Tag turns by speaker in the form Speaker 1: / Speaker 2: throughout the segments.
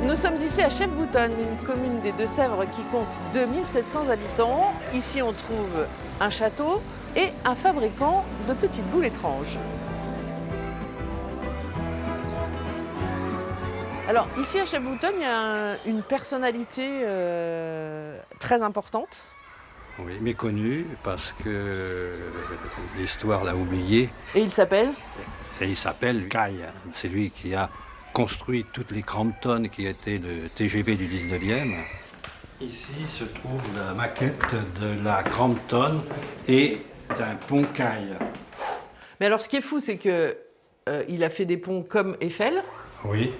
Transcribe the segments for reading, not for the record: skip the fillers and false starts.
Speaker 1: Nous sommes ici à Chefboutonne, une commune des Deux-Sèvres qui compte 2700 habitants. Ici, on trouve un château et un fabricant de petites boules étranges. Alors, ici à Chefboutonne, il y a une personnalité très importante.
Speaker 2: Oui, méconnu parce que l'histoire l'a oublié.
Speaker 1: Et il s'appelle?
Speaker 2: Et il s'appelle Caille. C'est lui qui a construit toutes les Crampton qui étaient le TGV du 19e. Ici se trouve la maquette de la Crampton et d'un pont Caille.
Speaker 1: Mais alors, ce qui est fou, c'est que il a fait des ponts comme Eiffel.
Speaker 2: Oui,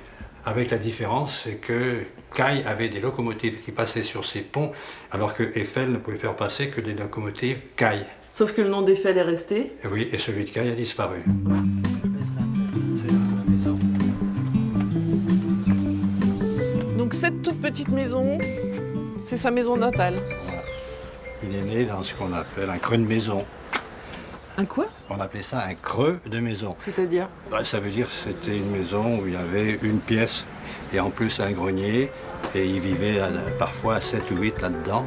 Speaker 2: avec la différence, c'est que Caille avait des locomotives qui passaient sur ces ponts, alors que Eiffel ne pouvait faire passer que des locomotives Caille.
Speaker 1: Sauf que le nom d'Eiffel est resté.
Speaker 2: Et oui, et celui de Caille a disparu.
Speaker 1: Donc cette toute petite maison, c'est sa maison natale.
Speaker 2: Voilà. Il est né dans ce qu'on appelle un creux de maison.
Speaker 1: Un quoi?
Speaker 2: On appelait ça un creux de maison.
Speaker 1: C'est-à-dire?
Speaker 2: Ça veut dire que c'était une maison où il y avait une pièce et en plus un grenier. Et il vivait parfois 7 ou 8 là-dedans.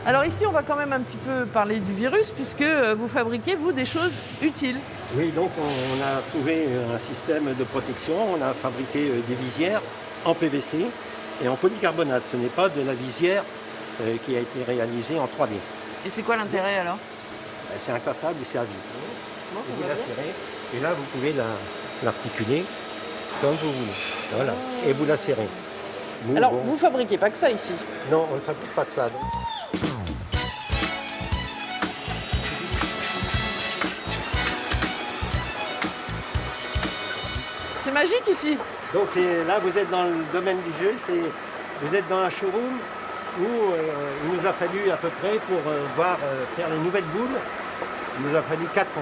Speaker 1: Alors ici, on va quand même un petit peu parler du virus, puisque vous fabriquez, vous, des choses utiles.
Speaker 3: Oui, donc on a trouvé un système de protection. On a fabriqué des visières en PVC et en polycarbonate. Ce n'est pas de la visière qui a été réalisée en 3D.
Speaker 1: Et c'est quoi l'intérêt alors?
Speaker 3: C'est incassable et c'est à vie. Vous la serrez et là vous pouvez l'articuler comme vous voulez. Voilà. Et vous la serrez. Nous,
Speaker 1: Alors,
Speaker 3: bon,
Speaker 1: vous fabriquez pas que ça ici?
Speaker 3: non, on ne fabrique pas de ça. Donc.
Speaker 1: C'est magique ici.
Speaker 3: Donc là, vous êtes dans le domaine du jeu, vous êtes dans un showroom où il nous a fallu à peu près pour faire les nouvelles boules, il nous a fallu 4 ans.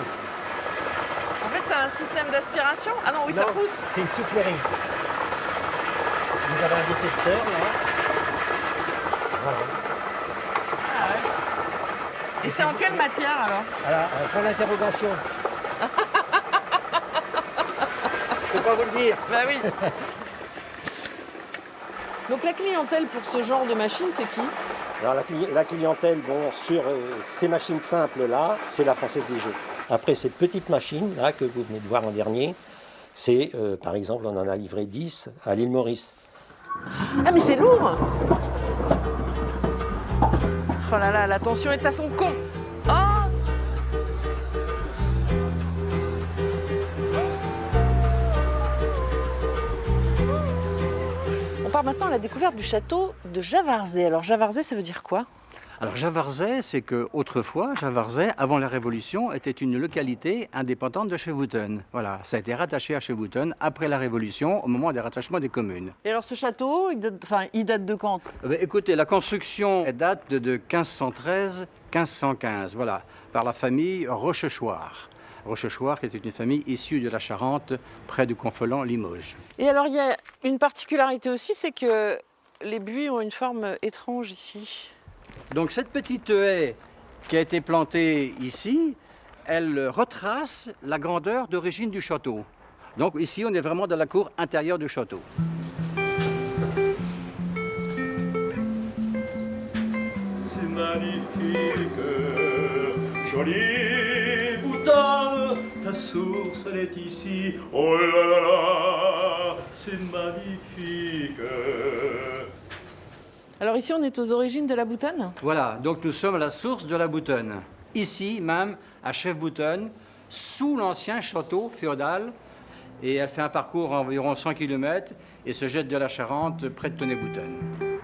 Speaker 1: En fait, c'est un système d'aspiration? Ah non, oui, ça
Speaker 3: Non,
Speaker 1: pousse.
Speaker 3: c'est une soufflerie. Vous avez un détecteur là. Voilà.
Speaker 1: Ah ouais. Et c'est en quelle matière alors?
Speaker 3: Alors, pour l'interrogation. Je ne peux pas vous le dire.
Speaker 1: Bah oui. Donc la clientèle pour ce genre de machine, c'est qui?
Speaker 3: Alors la clientèle, bon, sur ces machines simples là, c'est la Française des Jeux. Après ces petites machines là que vous venez de voir en dernier, c'est par exemple on en a livré 10 à l'île Maurice.
Speaker 1: Ah mais c'est lourd! Oh là là, la tension est à son comble. Oh! On part maintenant à la découverte du château de Javarzet. Alors Javarzet, ça veut dire quoi?
Speaker 4: Alors Javarzet, c'est qu'autrefois, Javarzet, avant la Révolution, était une localité indépendante de Chefboutonne. Voilà, ça a été rattaché à Chefboutonne après la Révolution, au moment des rattachements des communes.
Speaker 1: Et alors ce château, il date de quand?
Speaker 4: Écoutez, la construction elle date de 1513-1515, voilà, par la famille Rochechouart. Rochechouart, qui était une famille issue de la Charente, près de Confolens-Limoges.
Speaker 1: Et alors il y a une particularité aussi, c'est que les buis ont une forme étrange ici.
Speaker 4: Donc cette petite haie qui a été plantée ici, elle retrace la grandeur d'origine du château. Donc ici, on est vraiment dans la cour intérieure du château.
Speaker 5: C'est magnifique, jolie bouton, ta source elle est ici, oh là là là, c'est magnifique.
Speaker 1: Alors ici, on est aux origines de la Boutonne?
Speaker 4: Voilà, donc nous sommes à la source de la Boutonne. Ici même, à Chefboutonne, sous l'ancien château féodal. Et elle fait un parcours environ 100 km et se jette de la Charente près de Tonnay-Boutonne.